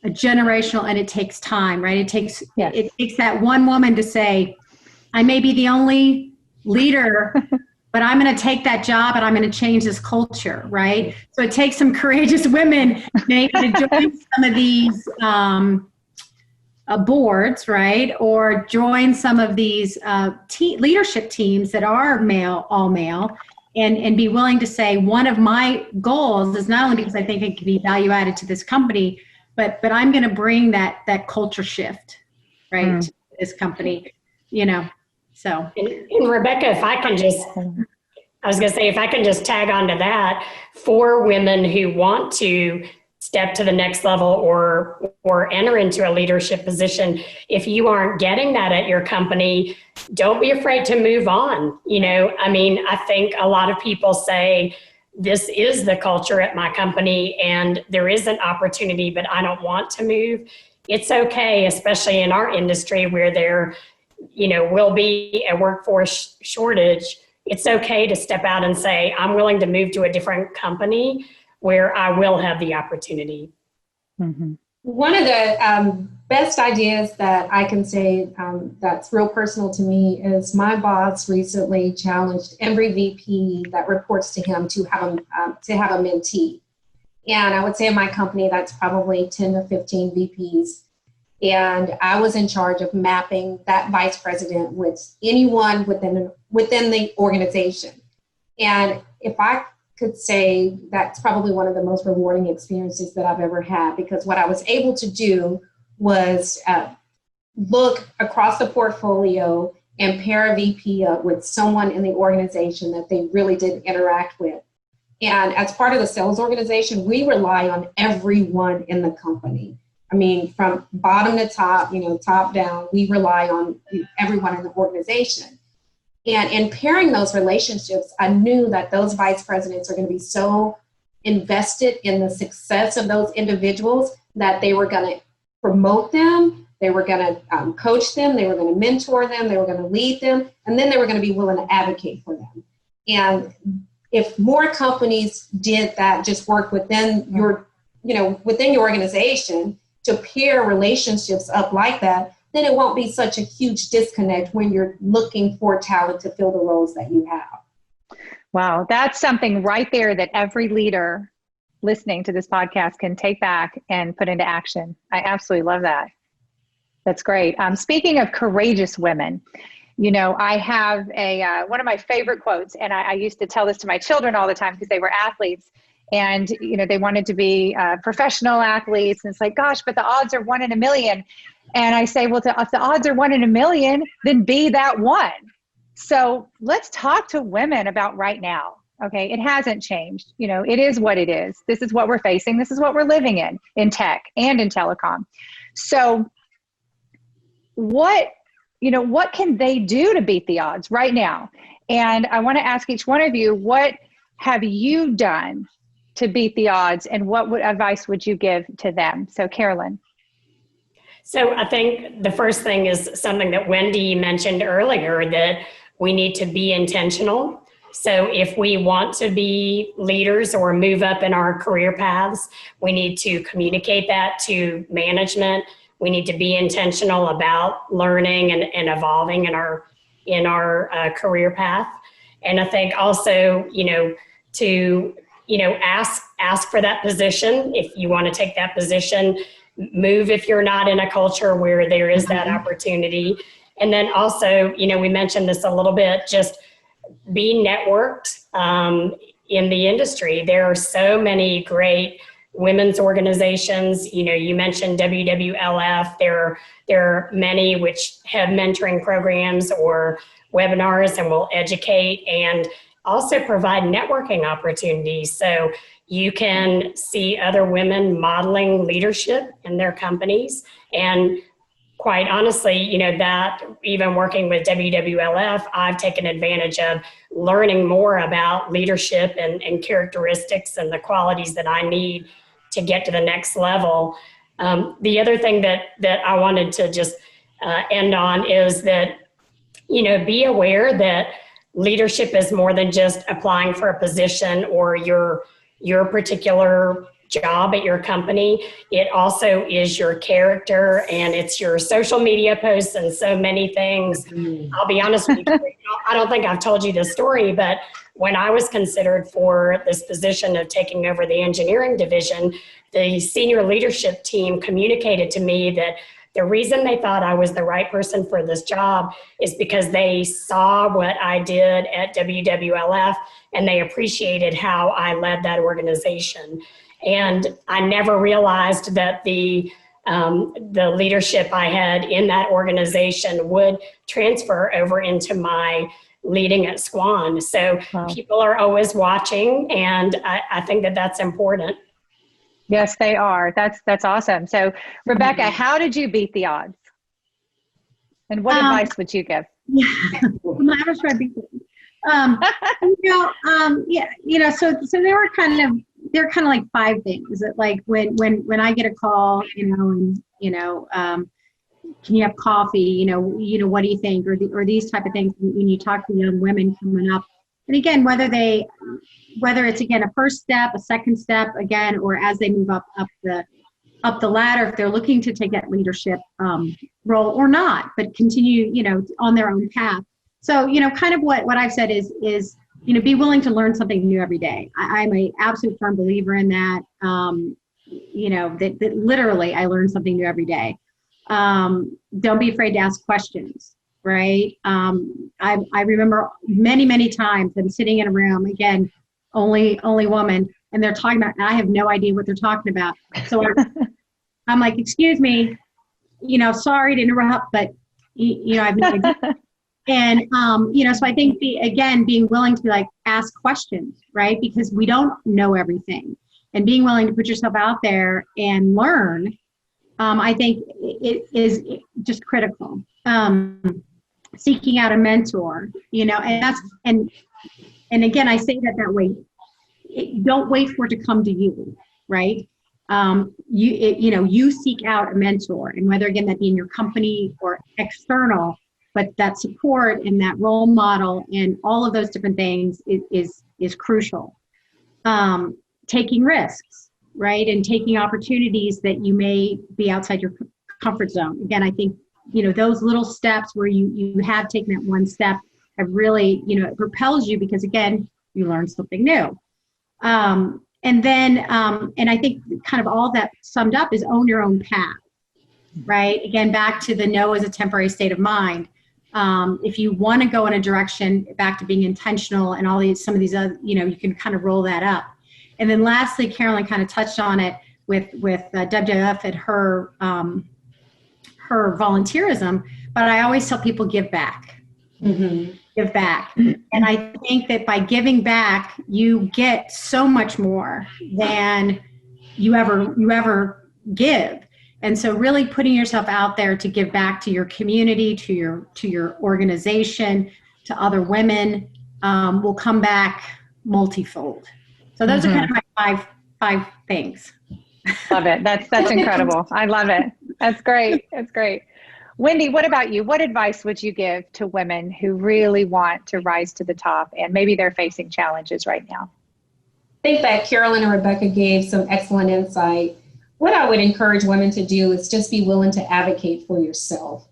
generational, and it takes time, right? It takes that one woman to say, I may be the only leader, but I'm going to take that job and I'm going to change this culture, right? So it takes some courageous women maybe to join some of these boards, right? Or join some of these leadership teams that are all male, and be willing to say, one of my goals is not only because I think it can be value added to this company, but I'm going to bring that culture shift, right, to this company, so. And Rebecca, if I can just tag onto that, for women who want to step to the next level or enter into a leadership position, if you aren't getting that at your company, don't be afraid to move on. I think a lot of people say, this is the culture at my company and there is an opportunity, but I don't want to move. It's okay, especially in our industry where there, will be a workforce shortage. It's okay to step out and say, I'm willing to move to a different company where I will have the opportunity. Mm-hmm. One of the best ideas that I can say that's real personal to me is my boss recently challenged every VP that reports to him to have a mentee. And I would say in my company, that's probably 10 to 15 VPs. And I was in charge of mapping that vice president with anyone within the organization. And if I could say, that's probably one of the most rewarding experiences that I've ever had, because what I was able to do was look across the portfolio and pair a VP up with someone in the organization that they really did interact with. And as part of the sales organization, we rely on everyone in the company. I mean, from bottom to top, top down, we rely on everyone in the organization. And in pairing those relationships, I knew that those vice presidents are going to be so invested in the success of those individuals that they were going to promote them, they were going to coach them, they were going to mentor them, they were going to lead them, and then they were going to be willing to advocate for them. And if more companies did that, just work within your organization to pair relationships up like that, then it won't be such a huge disconnect when you're looking for talent to fill the roles that you have. Wow, that's something right there that every leader listening to this podcast can take back and put into action. I absolutely love that. That's great. Speaking of courageous women, I have one of my favorite quotes, and I used to tell this to my children all the time because they were athletes. and they wanted to be professional athletes. And it's like, gosh, but the odds are 1 in a million. And I say, well, if the odds are 1 in a million, then be that one. So let's talk to women about right now. Okay, it hasn't changed. It is what it is. This is what we're facing. This is what we're living in tech and in telecom. So what can they do to beat the odds right now? And I want to ask each one of you, what have you done to beat the odds, and what advice would you give to them? So Carolyn. So I think the first thing is something that Wendy mentioned earlier, that we need to be intentional. So if we want to be leaders or move up in our career paths, we need to communicate that to management. We need to be intentional about learning and evolving in our career path. And I think also, to ask for that position. If you want to take that position, move if you're not in a culture where there is that opportunity. And then also, we mentioned this a little bit, just be networked in the industry. There are so many great women's organizations. You mentioned WWLF. There are many which have mentoring programs or webinars and will educate and also provide networking opportunities. So you can see other women modeling leadership in their companies. And quite honestly, that even working with WWLF, I've taken advantage of learning more about leadership and characteristics and the qualities that I need to get to the next level. The other thing that I wanted to just end on is that, be aware that leadership is more than just applying for a position or your particular job at your company. It also is your character, and it's your social media posts and so many things. I'll be honest with you, I don't think I've told you this story, but when I was considered for this position of taking over the engineering division, the senior leadership team communicated to me that the reason they thought I was the right person for this job is because they saw what I did at WWLF and they appreciated how I led that organization. And I never realized that the leadership I had in that organization would transfer over into my leading at Squan. So wow. People are always watching, and I think that that's important. Yes, they are. That's awesome. So Rebecca, how did you beat the odds? And what advice would you give? Yeah, I was trying to beat them. So there were kind of like 5 things that, like, when I get a call, can you have coffee? What do you think? Or these type of things when you talk to young women coming up. And again, whether it's again a first step, a second step, again, or as they move up the ladder, if they're looking to take that leadership role or not, but continue, on their own path. So, kind of what I've said is, be willing to learn something new every day. I'm an absolute firm believer in that, that literally I learn something new every day. Don't be afraid to ask questions, right? I remember many times I'm sitting in a room, again, only woman, and they're talking about, and I have no idea what they're talking about. So I'm like, excuse me, sorry to interrupt, but I have no idea. And, so I think being willing to ask questions, right? Because we don't know everything, and being willing to put yourself out there and learn, I think it is just critical. Seeking out a mentor, and again, I say that way. Don't wait for it to come to you, right? You seek out a mentor, and whether, again, that be in your company or external, but that support and that role model and all of those different things is crucial. Taking risks, right? And taking opportunities that you may be outside your comfort zone. Again, I think, those little steps where you have taken that one step have really, it propels you, because again, you learn something new. And I think kind of all that summed up is own your own path, right? Again, back to the no is a temporary state of mind. If you want to go in a direction, back to being intentional and some of these other, you can kind of roll that up. And then lastly, Carolyn kind of touched on it with WWF and her volunteerism, but I always tell people give back. Mm-hmm. Give back. And I think that by giving back, you get so much more than you ever give. And so really putting yourself out there to give back to your community, to your organization, to other women, will come back multifold. So those are kind of my five things. Love it. That's incredible. I love it. That's great. That's great. Wendy, what about you? What advice would you give to women who really want to rise to the top and maybe they're facing challenges right now? I think that Carolyn and Rebecca gave some excellent insight. What I would encourage women to do is just be willing to advocate for yourself.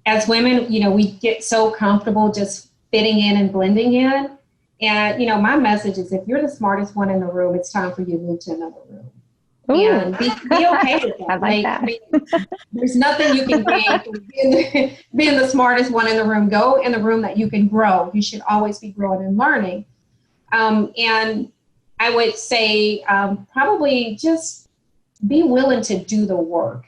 As women, we get so comfortable just fitting in and blending in. And, my message is if you're the smartest one in the room, it's time for you to move to another room. Ooh. And be okay with that. I mean, there's nothing you can gain from being the smartest one in the room. Go in the room that you can grow. You should always be growing and learning. And I would say probably just be willing to do the work.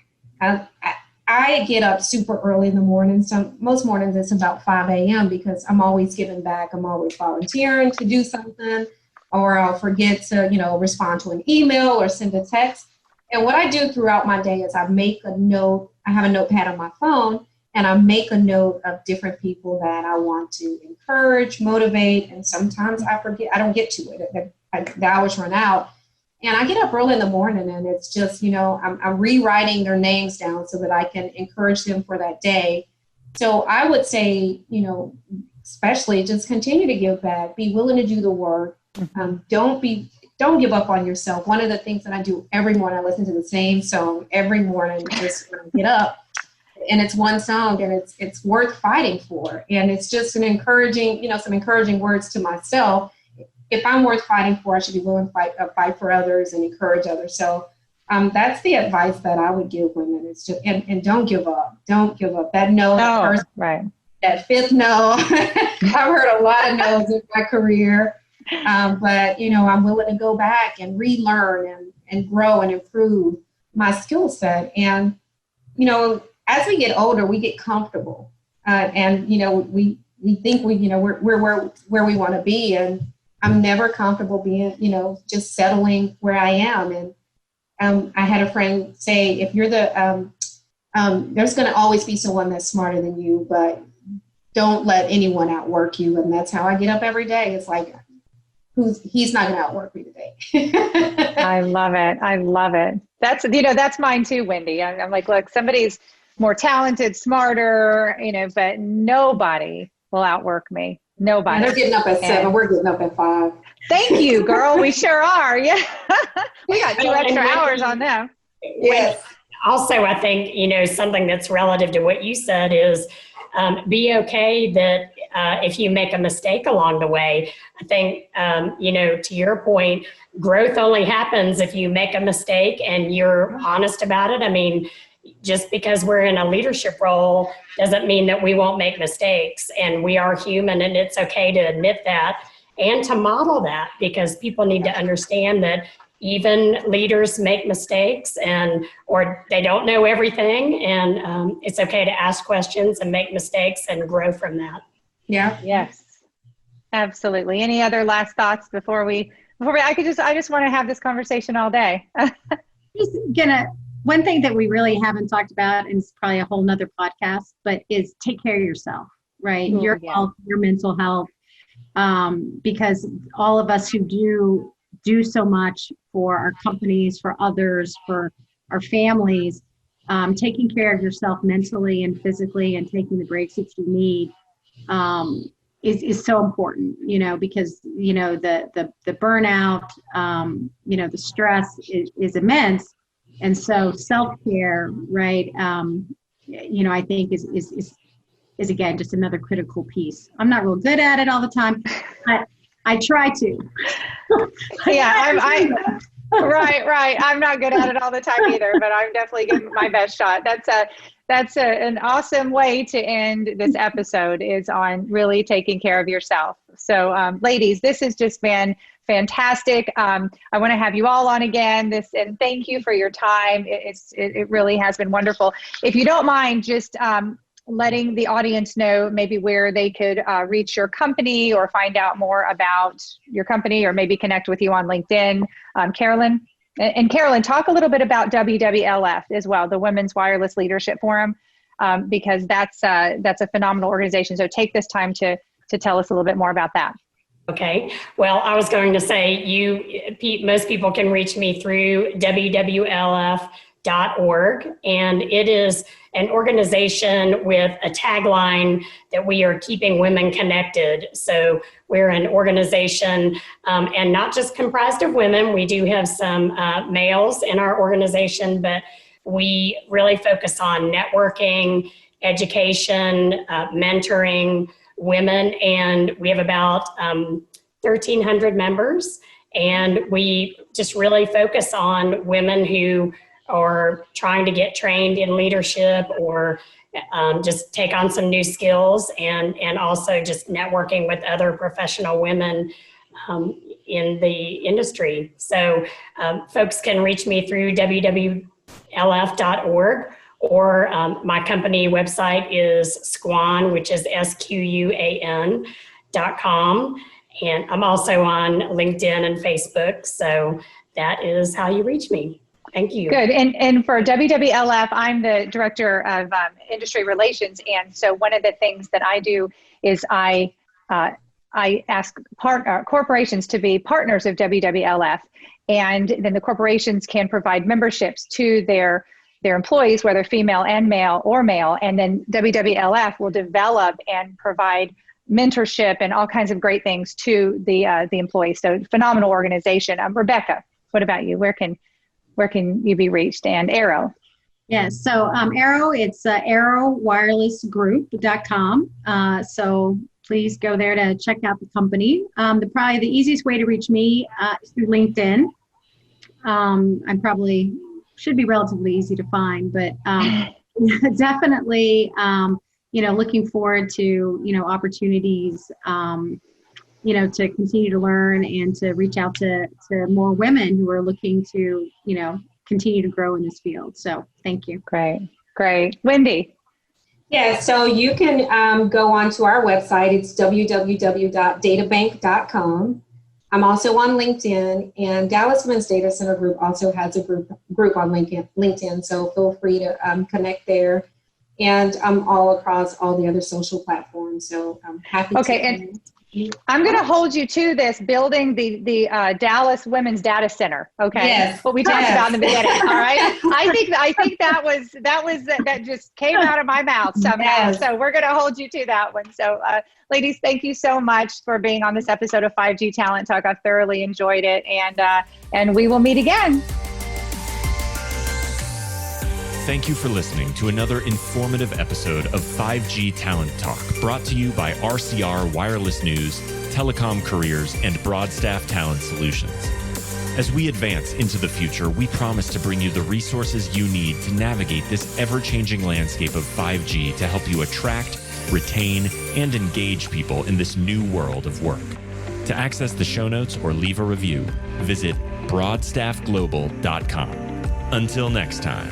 I get up super early in the morning. So most mornings it's about 5 a.m. because I'm always giving back. I'm always volunteering to do something, or I'll forget to, respond to an email or send a text. And what I do throughout my day is I make a note. I have a notepad on my phone, and I make a note of different people that I want to encourage, motivate. And sometimes I forget. I don't get to it. The hours run out. And I get up early in the morning, and it's just, I'm rewriting their names down so that I can encourage them for that day. So I would say, especially just continue to give back, be willing to do the work. Don't give up on yourself. One of the things that I do every morning, I listen to the same song every morning just when I get up. And it's one song, and it's worth fighting for. And it's just an encouraging, some encouraging words to myself. If I'm worth fighting for, I should be willing to fight for others and encourage others. So that's the advice that I would give women. It's just, and don't give up. Don't give up. That no, that first, right. That fifth no. I've heard a lot of no's in my career. But, I'm willing to go back and relearn and grow and improve my skill set. And, as we get older, we get comfortable. And, we think we're where we want to be. And I'm never comfortable being, just settling where I am. And I had a friend say, if you're there's going to always be someone that's smarter than you, but don't let anyone outwork you. And that's how I get up every day. It's like, he's not going to outwork me today. I love it. I love it. That's mine too, Wendy. I'm like, look, somebody's more talented, smarter, but nobody will outwork me. Nobody. And they're getting up at 7. We're getting up at 5. Thank you, girl. We sure are. Yeah. We got 2 extra hours on them. Yes. Also, I think, something that's relative to what you said is be okay that if you make a mistake along the way. I think, to your point, growth only happens if you make a mistake and you're honest about it. I mean, just because we're in a leadership role doesn't mean that we won't make mistakes, and we are human, and it's okay to admit that and to model that, because people need to understand that even leaders make mistakes or they don't know everything, and it's okay to ask questions and make mistakes and grow from that. Yeah. Yes, absolutely. Any other last thoughts before we I just want to have this conversation all day. One thing that we really haven't talked about, and it's probably a whole nother podcast, but is take care of yourself, right? Your health, your mental health, because all of us who do so much for our companies, for others, for our families, taking care of yourself mentally and physically and taking the breaks that you need is so important, because, the burnout, the stress is immense. And so self-care, right, I think is again, just another critical piece. I'm not real good at it all the time, but I try to. Yeah, Right. I'm not good at it all the time either, but I'm definitely giving my best shot. That's an awesome way to end this episode, is on really taking care of yourself. So ladies, this has just been fantastic. I want to have you all on again, and thank you for your time. It really has been wonderful. If you don't mind, just letting the audience know maybe where they could reach your company or find out more about your company, or maybe connect with you on LinkedIn. Carolyn? And Carolyn, talk a little bit about WWLF as well, the Women's Wireless Leadership Forum, because that's a phenomenal organization. So take this time to tell us a little bit more about that. Okay. Well, I was going to say, most people can reach me through WWLF.org, and it is an organization with a tagline that we are keeping women connected. So we're an organization, and not just comprised of women. We do have some males in our organization, but we really focus on networking, education, mentoring women, and we have about 1,300 members, and we just really focus on women who are trying to get trained in leadership, or just take on some new skills, and also just networking with other professional women in the industry. So folks can reach me through www.lf.org, or my company website is Squan, which is SQUAN.com. And I'm also on LinkedIn and Facebook. So that is how you reach me. Thank you. Good. And for WWLF, I'm the Director of Industry Relations. And so one of the things that I do is I ask corporations to be partners of WWLF. And then the corporations can provide memberships to their employees, whether female and male or male. And then WWLF will develop and provide mentorship and all kinds of great things to the employees. So phenomenal organization. Rebecca, what about you? Where can you be reached? And Aero? Yes, so Aero, it's aerowirelessgroup.com. So please go there to check out the company. Probably the easiest way to reach me is through LinkedIn. I'm probably should be relatively easy to find, but definitely, looking forward to, opportunities, to continue to learn and to reach out to more women who are looking to, continue to grow in this field. So thank you. Great. Wendy? Yeah, so you can go onto our website. It's www.databank.com. I'm also on LinkedIn, and Dallas Women's Data Center Group also has a group on LinkedIn, so feel free to connect there. And I'm all across all the other social platforms, so I'm happy to. Okay, and I'm going to hold you to this, building the Dallas Women's Data Center. Okay, yes. What we talked about in the beginning. All right, I think that just came out of my mouth somehow. Yes. So we're going to hold you to that one. So, ladies, thank you so much for being on this episode of 5G Talent Talk. I've thoroughly enjoyed it, and we will meet again. Thank you for listening to another informative episode of 5G Talent Talk, brought to you by RCR Wireless News, Telecom Careers, and Broadstaff Talent Solutions. As we advance into the future, we promise to bring you the resources you need to navigate this ever-changing landscape of 5G to help you attract, retain, and engage people in this new world of work. To access the show notes or leave a review, visit broadstaffglobal.com. Until next time.